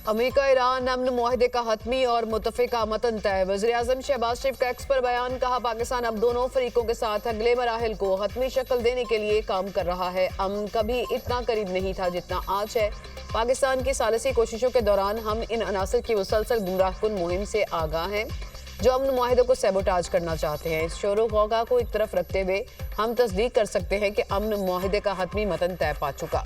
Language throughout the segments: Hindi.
अमेरिका ईरान अमन मुआहदे का हतमी और मुतफिका मतन तय। वज़ीर-ए-आज़म शहबाज शरीफ का एक्स पर बयान। कहा, पाकिस्तान अब दोनों फरीकों के साथ अगले मराहिल को हतमी शक्ल देने के लिए काम कर रहा है। अमन कभी इतना करीब नहीं था जितना आज है। पाकिस्तान की सालिसी कोशिशों के दौरान हम इन अनासर की मुसलसल गुमराहकुन मुहिम से आगाह हैं जो अमन मुआहदे को सैबोटाज करना चाहते हैं। इस शोर गौगा को एक तरफ रखते हुए हम तस्दीक कर सकते हैं कि अमन मुआहदे का हतमी मतन तय पा चुका।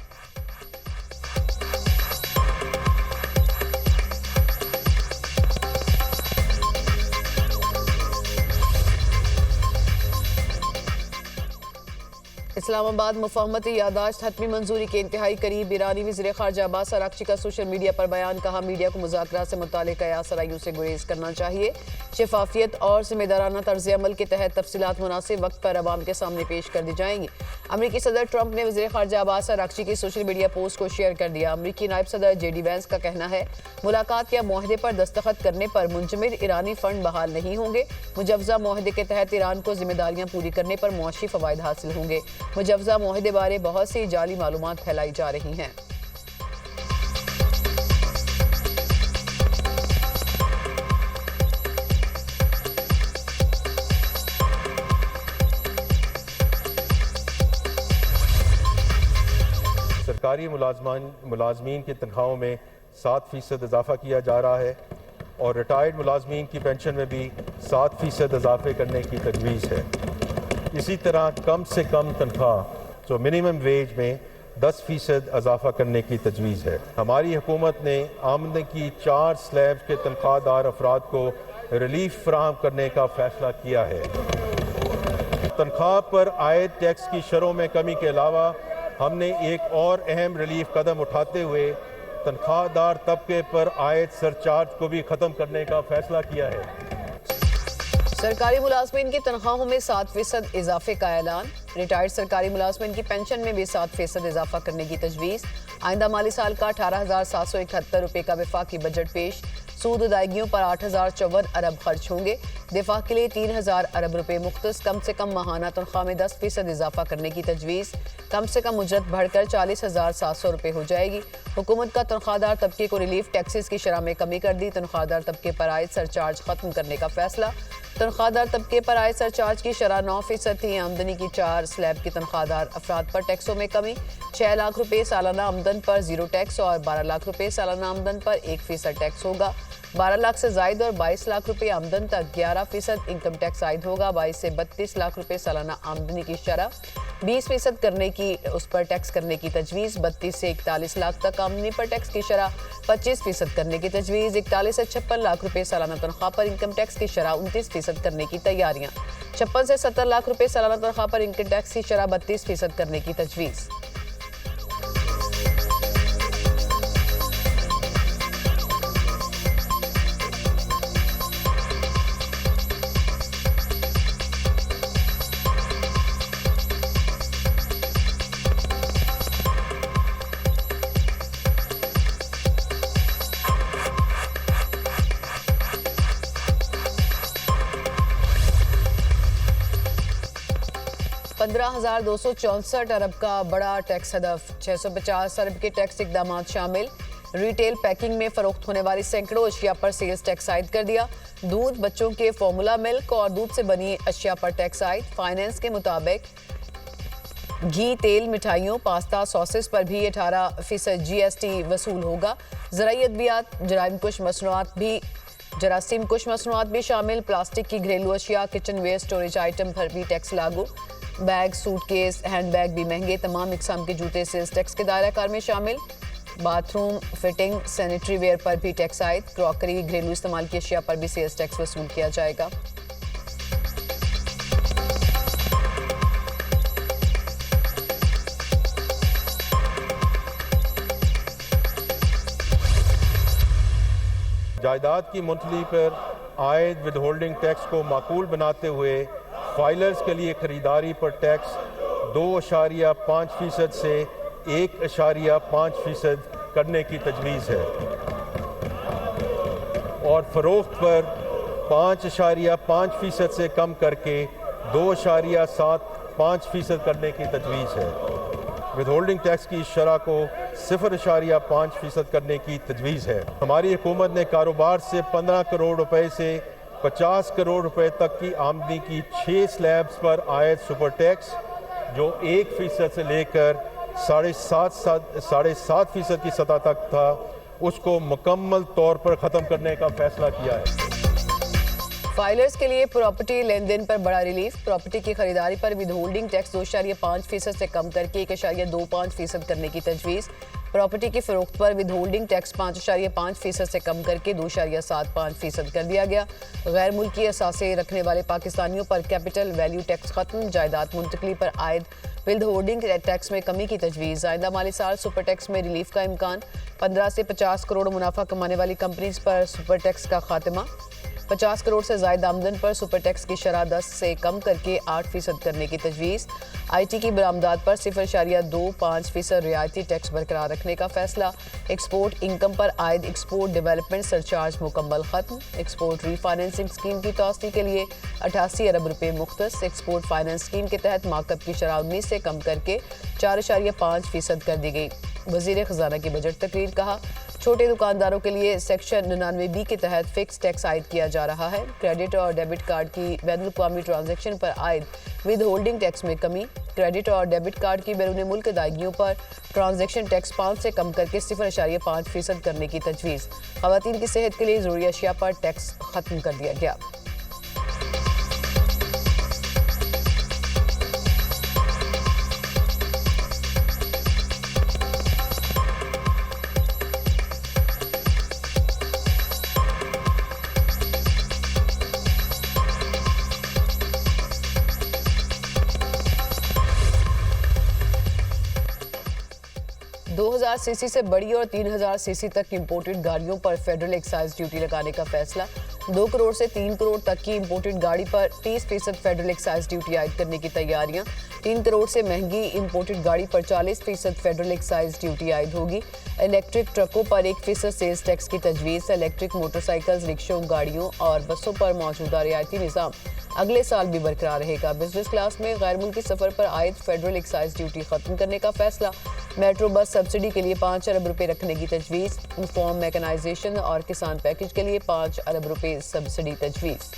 इस्लामाबाद मुफाहमती यादाश्त हतमी मंजूरी के इंतहाई करीब। ईरानी वज़ीर ख़ारजा अब्बास अराग़ची का सोशल मीडिया पर बयान। कहा, मीडिया को मुज़ाकरात से मुताल्लिक़ कयासराइयों से गुरेज करना चाहिए। शफाफियत और जिम्मेदाराना तर्ज़ अमल के तहत तफसीलात मुनासिब वक्त पर अवाम के सामने पेश कर दी जाएंगी। अमरीकी सदर ट्रंप ने वज़ीर ख़ारजा अब्बास अराग़ची की सोशल मीडिया पोस्ट को शेयर कर दिया। अमरीकी नायब सदर JD वैंस का कहना है, मुलाकात या मुआहदे पर दस्तखत करने पर मुंजमद ईरानी फंड बहाल नहीं होंगे। मुजव्वज़ा मुआहदे के तहत ईरान को जिम्मेदारियाँ पूरी करने पर मुआशी फ़वाइद हासिल होंगे। मुजव्वज़ा मुआहदे बारे बहुत सी जाली मालूमात फैलाई जा रही हैं। सरकारी मुलाजमीन की तनख्वाहों में 7% इजाफा किया जा रहा है और रिटायर्ड मुलाजमीन की पेंशन में भी 7% इजाफे करने की तजवीज़ है। इसी तरह कम से कम तनख्वाह जो मिनिमम वेज में 10% इजाफा करने की तजवीज़ है। हमारी हुकूमत ने आमदनी की 4 स्लैब के तनख्वाहदार अफराद को रिलीफ फराहम करने का फैसला किया है। तनख्वाह पर आयद टैक्स की शरों में कमी के अलावा हमने एक और अहम रिलीफ कदम उठाते हुए तनख्वाहदार तबके पर आयद सरचार्ज को भी ख़त्म करने का फैसला किया है। सरकारी मुलाजमीन की तनख्वाहों में 7% इजाफे का ऐलान। रिटायर्ड सरकारी मुलाजमीन की पेंशन में भी 7% इजाफा करने की तजवीज़। आइंदा माली साल का 18,771 रुपये का वफाकी बजट पेश। सूद अदायगियों पर 8,054 अरब खर्च होंगे। दिफा के लिए 3,000 अरब रुपये मुख्तस। कम से कम माहाना तनख्वाह में 10% इजाफा करने की तजवीज़। कम से कम उजरत बढ़कर 40,700 रुपये हो जाएगी। हुकूमत का तनख्वाहदार तबके को रिलीफ टैक्सेस की शरह में कमी कर दी। तनख्वाहदार तबके पर आयद सरचार्ज खत्म करने का फैसला। तनख्वाहदार तबके पर आयद सरचार्ज की शरह 9% थी। आमदनी की 4 स्लैब की तनख्वाहदार अफराद पर टैक्सों में कमी। 6 लाख रुपये सालाना आमदन पर 0 टैक्स और 12 लाख रुपये सालाना आमदन पर 1% टैक्स होगा। 12 लाख से जायद और 22 लाख रुपये आमदन तक 11% इनकम टैक्स आयद होगा। 22 से 32 लाख रुपये सालाना आमदनी की शरह 20% करने की उस पर टैक्स करने की तजवीज़। 32 से 41 लाख तक आमदनी पर टैक्स की शरह 25% करने की तजवीज़। 41 से 56 लाख रुपये सालाना तनख्वाह पर इनकम टैक्स की शरह 29% करने की तैयारियाँ। 56 से 70 लाख रुपये सालाना तनख्वाह पर इनकम टैक्स की शरह 32% करने की तजवीज़। $15,264 अरब का बड़ा टैक्स हदफ। 650 अरब के टैक्स इकदाम शामिल। रिटेल पैकिंग में फरोख्त होने वाली सैकड़ों अशिया पर सेल्स टैक्स आयद कर दिया। दूध, बच्चों के फॉर्मूला मिल्क और दूध से बनी अशिया पर टैक्स आयद। फाइनेंस के मुताबिक घी, तेल, मिठाइयों, पास्ता, सॉसेस पर भी 18% GST वसूल होगा। ज़राई अद्वियात, जरासीम कुश मसनूआत भी शामिल। प्लास्टिक की घरेलू अशिया, किचन वेयर, स्टोरेज आइटम पर भी टैक्स लागू। बैग, सूटकेस, हैंड बैग भी महंगे। तमाम इकसाम के जूते सेल्स टैक्स के दायरा कार में शामिल। बाथरूम फिटिंग, सैनिटरी वेयर पर भी टैक्स आयद। क्रॉकरी, घरेलू इस्तेमाल की अशिया पर भी सेल्स टैक्स वसूल किया जाएगा। जायदाद की मुंतकली पर आयद विदहोल्डिंग टैक्स को माकूल बनाते हुए फाइलर्स के लिए खरीदारी पर टैक्स 2.5% से 1.5% करने की तजवीज़ है और फरोख्त पर 5.5% से कम करके 2.75% करने की तजवीज़ है। विदहोल्डिंग टैक्स की शरह को 0.5% करने की तजवीज़ है। हमारी हुकूमत ने कारोबार से 15 करोड़ रुपए से 50 करोड़ रुपए तक की आमदनी की 6 स्लैब्स पर आयद सुपर टैक्स जो 1% से लेकर 7.5% की सतह तक था, उसको मुकम्मल तौर पर ख़त्म करने का फैसला किया है। फाइलर्स के लिए प्रॉपर्टी लेन देन पर बड़ा रिलीफ। प्रॉपर्टी की खरीदारी पर विदहोल्डिंग टैक्स 2.5% से कम करके 1.25% करने की तजवीज़। प्रॉपर्टी की फरोख्त पर विदहोल्डिंग टैक्स 5.5% से कम करके 2.75% कर दिया गया। गैर मुल्की असासे रखने वाले पाकिस्तानियों पर कैपिटल वैल्यू टैक्स खत्म। जायदाद मुंतकली पर आयद विदहोल्डिंग टैक्स में कमी की तजवीज़। आइंदा माली साल सुपर टैक्स में रिलीफ का इम्कान। 15 से 50 करोड़ मुनाफा कमाने वाली कंपनीज पर सुपर टैक्स का खात्मा। 50 करोड़ से ज़ायद आमदन पर सुपर टैक्स की शरह 10 से कम करके 8% करने की तजवीज़। IT की बरामदात पर 0.25% रियायती टैक्स बरकरार रखने का फैसला। एक्सपोर्ट इनकम पर आयद एक्सपोर्ट डेवलपमेंट सरचार्ज मुकम्मल खत्म। एक्सपोर्ट रीफाइनेंसिंग स्कीम की तौसी के लिए 88 अरब रुपये मुख्तस। एक्सपोर्ट फाइनेंस स्कीम के तहत मार्कअप की शरह 19 से कम करके 4.5% कर दी गई। वज़ीर ख़जाना की बजट तकरीर। कहा, छोटे दुकानदारों के लिए सेक्शन 99B के तहत फिक्स टैक्स आयद किया जा रहा है। क्रेडिट और डेबिट कार्ड की बैनुल-अक़वामी ट्रांजैक्शन पर आयद विद होल्डिंग टैक्स में कमी। क्रेडिट और डेबिट कार्ड की बैरून मुल्क अदायगियों पर ट्रांजैक्शन टैक्स 5 से कम करके 0.5% करने की तजवीज़। ख़वातीन की सेहत के लिए ज़रूरी अशिया पर टैक्स खत्म कर दिया गया। सीसी से बड़ी और 3000 सीसी तक इंपोर्टेड गाड़ियों पर फेडरल एक्साइज ड्यूटी लगाने का फैसला। 2 करोड़ से 3 करोड़ तक की इंपोर्टेड गाड़ी पर 30% फेडरल एक्साइज ड्यूटी आयद करने की तैयारियां। 3 करोड़ से महंगी इंपोर्टेड गाड़ी पर 40% फेडरल एक्साइज ड्यूटी आयद होगी। इलेक्ट्रिक ट्रकों पर 1% सेल्स टैक्स की तजवीज़। इलेक्ट्रिक मोटरसाइकिल्स, रिक्शों, गाड़ियों और बसों पर मौजूदा रियायती निज़ाम अगले साल भी बरकरार रहेगा। बिजनेस क्लास में गैर मुल्की सफर पर आयद फेडरल एक्साइज ड्यूटी खत्म करने का फैसला। मेट्रो बस सब्सिडी के लिए 5 अरब रुपए रखने की तजवीज़। फॉर्म मैकेनाइजेशन और किसान पैकेज के लिए 5 अरब रुपए सब्सिडी तजवीज़।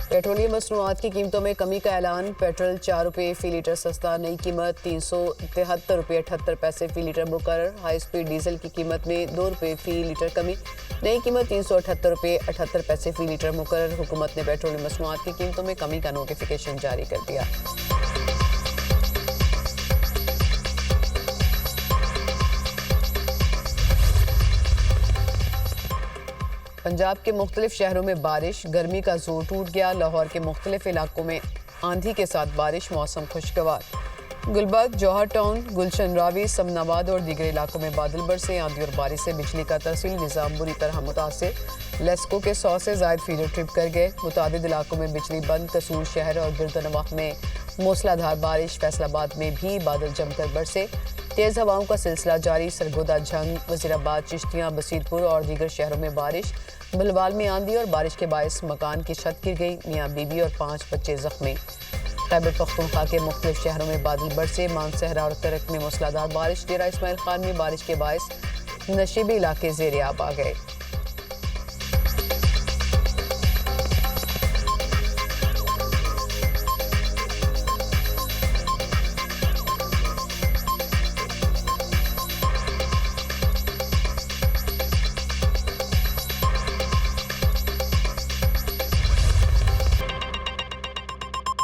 पेट्रोलियम मसनूआत की कीमतों में कमी का ऐलान। पेट्रोल 4 रुपये फ़ी लीटर सस्ता। नई कीमत 373 रुपये 78 पैसे फ़ी लीटर मुकर्रर। हाई स्पीड डीजल की कीमत में 2 रुपये फ़ी लीटर कमी। नई कीमत 378 रुपये 78 पैसे फ़ी लीटर मुकर्रर। हुकूमत ने पेट्रोलियम मसनूआत की कीमतों में कमी का नोटिफिकेशन जारी कर दिया। पंजाब के मुख्तलिफ शहरों में बारिश। गर्मी का जोर टूट गया। लाहौर के मुख्तलिफ इलाकों में आंधी के साथ बारिश। मौसम खुशगवार। गुलबर्ग, जौहर टाउन, गुलशन रावी, समनाबाद और दीगर इलाकों में बादल बरसे। आंधी और बारिश से बिजली का तरसीली निज़ाम बुरी तरह मुतासिर। लेस्को के 100 से ज़ायद फीडर ट्रिप कर गए। मुतादिद इलाकों में बिजली बंद। कसूर शहर और गिरदनवाह में मूसलाधार बारिश। फैसलाबाद में भी बादल जमकर बरसे। तेज़ हवाओं का सिलसिला जारी। सरगोदा, झंग, वज़ीराबाद, चिश्तियाँ, बसीतपुर और दीगर शहरों में बारिश। बलवाल में आंधी और बारिश के बायस मकान की छत गिर गई। मियाँ बीबी और 5 बच्चे जख्मी। खैबर पख्तूनख्वा के मुख्तलिफ शहरों में बादल बरसे। मानसहरा और तरक में मूसलाधार बारिश। डेरा इस्माइल खान में बारिश के बायस नशीबी इलाके ज़ेरे आब आ गए।